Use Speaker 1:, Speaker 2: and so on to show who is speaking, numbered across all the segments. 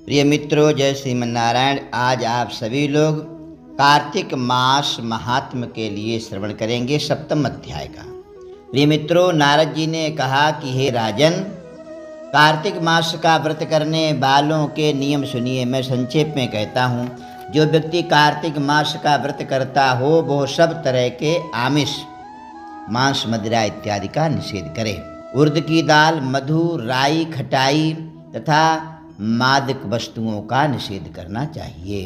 Speaker 1: प्रिय मित्रों, जय श्रीमन्नारायण। आज आप सभी लोग कार्तिक मास महात्म के लिए श्रवण करेंगे सप्तम अध्याय का। प्रिय मित्रों, नारद जी ने कहा कि हे राजन, कार्तिक मास का व्रत करने वालों के नियम सुनिए। मैं संक्षेप में कहता हूँ। जो व्यक्ति कार्तिक मास का व्रत करता हो वह सब तरह के आमिष, मांस, मदिरा इत्यादि का निषेध करे। उर्द की दाल, मधु, राई, खटाई तथा मादक वस्तुओं का निषेध करना चाहिए।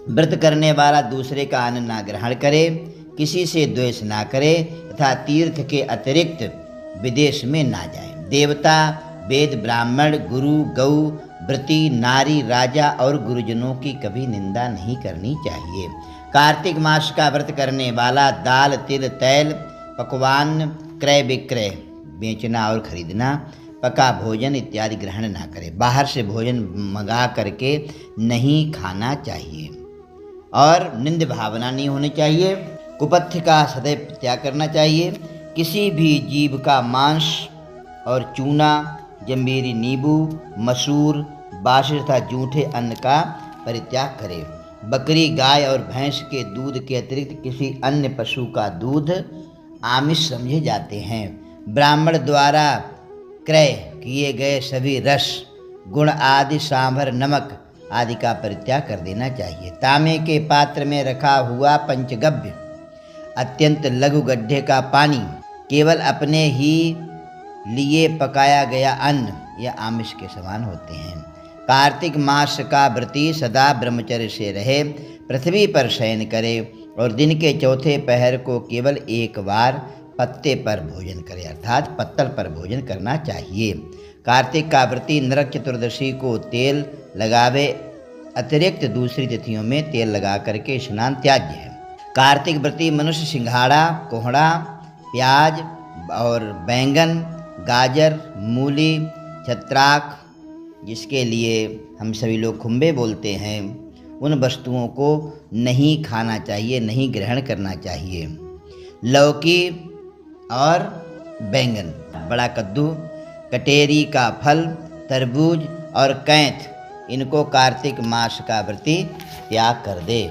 Speaker 1: व्रत करने वाला दूसरे का अन्न ना ग्रहण करे, किसी से द्वेष ना करे तथा तीर्थ के अतिरिक्त विदेश में ना जाए। देवता, वेद, ब्राह्मण, गुरु, गौ, व्रती, नारी, राजा और गुरुजनों की कभी निंदा नहीं करनी चाहिए। कार्तिक मास का व्रत करने वाला दाल, तिल, तैल, पकवान, क्रय विक्रय, बेचना और खरीदना, पका भोजन इत्यादि ग्रहण ना करे। बाहर से भोजन मंगा करके नहीं खाना चाहिए और निंद भावना नहीं होनी चाहिए। कुपथ्य का सदैव त्याग करना चाहिए। किसी भी जीव का मांस और चूना, जंबीरी, नींबू, मसूर, बासी तथा जूठे अन्न का परित्याग करे। बकरी, गाय और भैंस के दूध के अतिरिक्त किसी अन्य पशु का दूध आमिष समझे जाते हैं। ब्राह्मण द्वारा क्रय किए गए सभी रस, गुण आदि, सांभर, नमक आदि का परित्याग कर देना चाहिए। तांबे के पात्र में रखा हुआ पंचगव्य, अत्यंत लघु गड्ढे का पानी, केवल अपने ही लिए पकाया गया अन्न यह आमिष के समान होते हैं। कार्तिक मास का व्रती सदा ब्रह्मचर्य से रहे, पृथ्वी पर शयन करे और दिन के चौथे पहर को केवल एक बार पत्ते पर भोजन करे, अर्थात पत्तल पर भोजन करना चाहिए। कार्तिक का व्रती नरक चतुर्दशी को तेल लगावे, अतिरिक्त दूसरी तिथियों में तेल लगा करके स्नान त्याज्य है। कार्तिक व्रती मनुष्य सिंघाड़ा, कोहड़ा, प्याज और बैंगन, गाजर, मूली, छत्राक, जिसके लिए हम सभी लोग खुम्बे बोलते हैं, उन वस्तुओं को नहीं खाना चाहिए, नहीं ग्रहण करना चाहिए। लौकी और बैंगन, बड़ा कद्दू, कटेरी का फल, तरबूज और कैंथ, इनको कार्तिक मास का व्रती त्याग कर दे।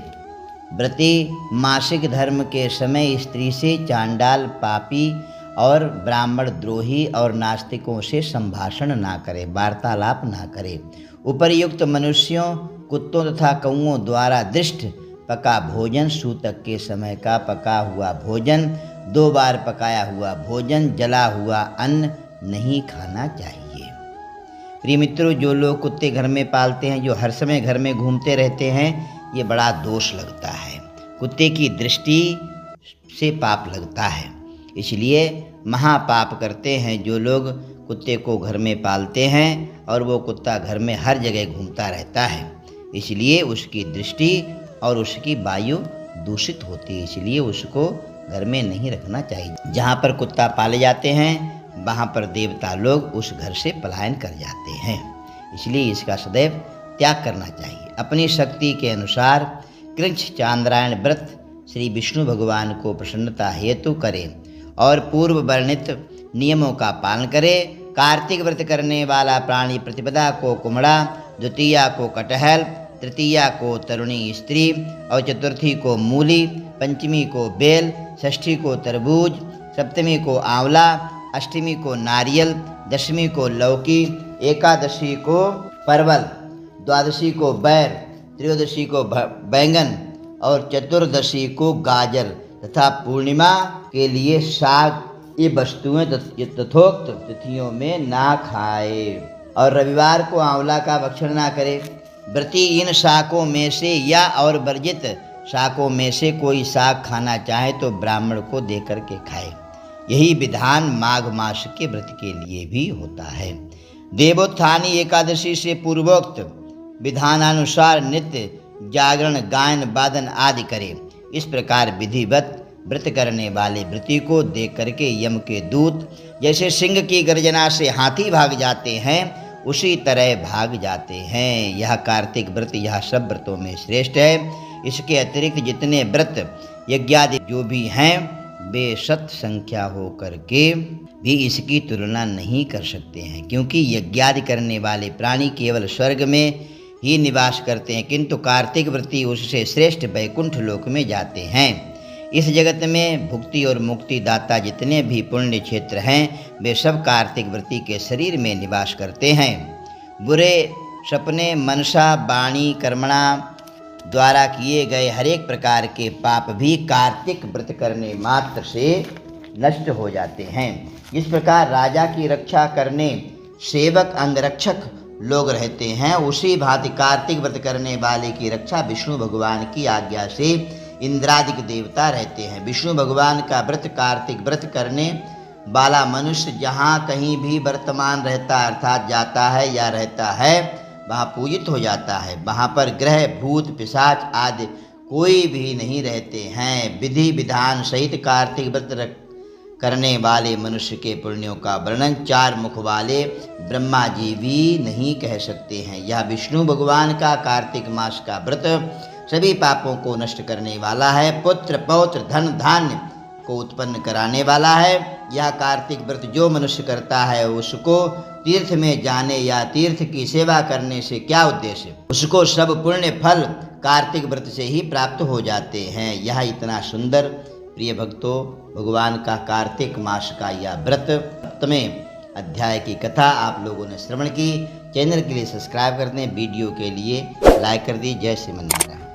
Speaker 1: व्रती मासिक धर्म के समय स्त्री से चांडाल, पापी और ब्राह्मण द्रोही और नास्तिकों से संभाषण ना करे, वार्तालाप ना करे। उपर्युक्त मनुष्यों, कुत्तों तथा कौओं द्वारा दृष्ट पका भोजन, सूतक के समय का पका हुआ भोजन, 2 बार पकाया हुआ भोजन, जला हुआ अन्न नहीं खाना चाहिए। प्रिय मित्रों, जो लोग कुत्ते घर में पालते हैं, जो हर समय घर में घूमते रहते हैं, ये बड़ा दोष लगता है। कुत्ते की दृष्टि से पाप लगता है, इसलिए महापाप करते हैं जो लोग कुत्ते को घर में पालते हैं और वो कुत्ता घर में हर जगह घूमता रहता है। इसलिए उसकी दृष्टि और उसकी वायु दूषित होती है, इसलिए उसको घर में नहीं रखना चाहिए। जहाँ पर कुत्ता पाले जाते हैं वहाँ पर देवता लोग उस घर से पलायन कर जाते हैं, इसलिए इसका सदैव त्याग करना चाहिए। अपनी शक्ति के अनुसार कृच्छ चांद्रायण व्रत श्री विष्णु भगवान को प्रसन्नता हेतु करें और पूर्व वर्णित नियमों का पालन करें। कार्तिक व्रत करने वाला प्राणी प्रतिपदा को कुम्हड़ा, द्वितीया को कटहल, तृतीया को तरुणी स्त्री और चतुर्थी को मूली, पंचमी को बेल, षष्ठी को तरबूज, सप्तमी को आंवला, अष्टमी को नारियल, दशमी को लौकी, एकादशी को परवल, द्वादशी को बैर, त्रयोदशी को बैंगन और चतुर्दशी को गाजर तथा पूर्णिमा के लिए साग, ये वस्तुएं तथोक्त तिथियों में ना खाए और रविवार को आंवला का भक्षण ना करे। व्रती इन शाकों में से या और वर्जित शाकों में से कोई शाक खाना चाहे तो ब्राह्मण को दे करके खाए। यही विधान माघ मास के व्रत के लिए भी होता है। देवोत्थानी एकादशी से पूर्वोक्त विधानानुसार नित्य जागरण, गायन, वादन आदि करे। इस प्रकार विधिवत व्रत करने वाले व्रती को देख करके यम के दूत जैसे सिंह की गर्जना से हाथी भाग जाते हैं, उसी तरह भाग जाते हैं। यह कार्तिक व्रत यह सब व्रतों में श्रेष्ठ है। इसके अतिरिक्त जितने व्रत यज्ञादि जो भी हैं वे शत संख्या हो करके भी इसकी तुलना नहीं कर सकते हैं, क्योंकि यज्ञादि करने वाले प्राणी केवल स्वर्ग में ही निवास करते हैं, किंतु कार्तिक व्रती उससे श्रेष्ठ वैकुंठ लोक में जाते हैं। इस जगत में भुक्ति और मुक्ति दाता जितने भी पुण्य क्षेत्र हैं वे सब कार्तिक व्रती के शरीर में निवास करते हैं। बुरे सपने, मनसा, वाणी, कर्मणा द्वारा किए गए हर एक प्रकार के पाप भी कार्तिक व्रत करने मात्र से नष्ट हो जाते हैं। जिस प्रकार राजा की रक्षा करने सेवक अंगरक्षक लोग रहते हैं, उसी भांति कार्तिक व्रत करने वाले की रक्षा विष्णु भगवान की आज्ञा से इंद्रादिक देवता रहते हैं। विष्णु भगवान का व्रत कार्तिक व्रत करने वाला मनुष्य जहाँ कहीं भी वर्तमान रहता अर्थात जाता है या रहता है वहाँ पूजित हो जाता है। वहाँ पर ग्रह, भूत, पिशाच आदि कोई भी नहीं रहते हैं। विधि विधान सहित कार्तिक व्रत करने वाले मनुष्य के पुण्यों का वर्णन चार मुख वाले ब्रह्मा जी भी नहीं कह सकते हैं। यह विष्णु भगवान का कार्तिक मास का व्रत सभी पापों को नष्ट करने वाला है, पुत्र पौत्र धन धान्य को उत्पन्न कराने वाला है। यह कार्तिक व्रत जो मनुष्य करता है उसको तीर्थ में जाने या तीर्थ की सेवा करने से क्या उद्देश्य, उसको सब पुण्य फल कार्तिक व्रत से ही प्राप्त हो जाते हैं। यह इतना सुंदर प्रिय भक्तों भगवान का कार्तिक मास का यह व्रत 7वें अध्याय की कथा आप लोगों ने श्रवण की। चैनल के लिए सब्सक्राइब कर दें, वीडियो के लिए लाइक कर दी। जय श्रीमन नारायण।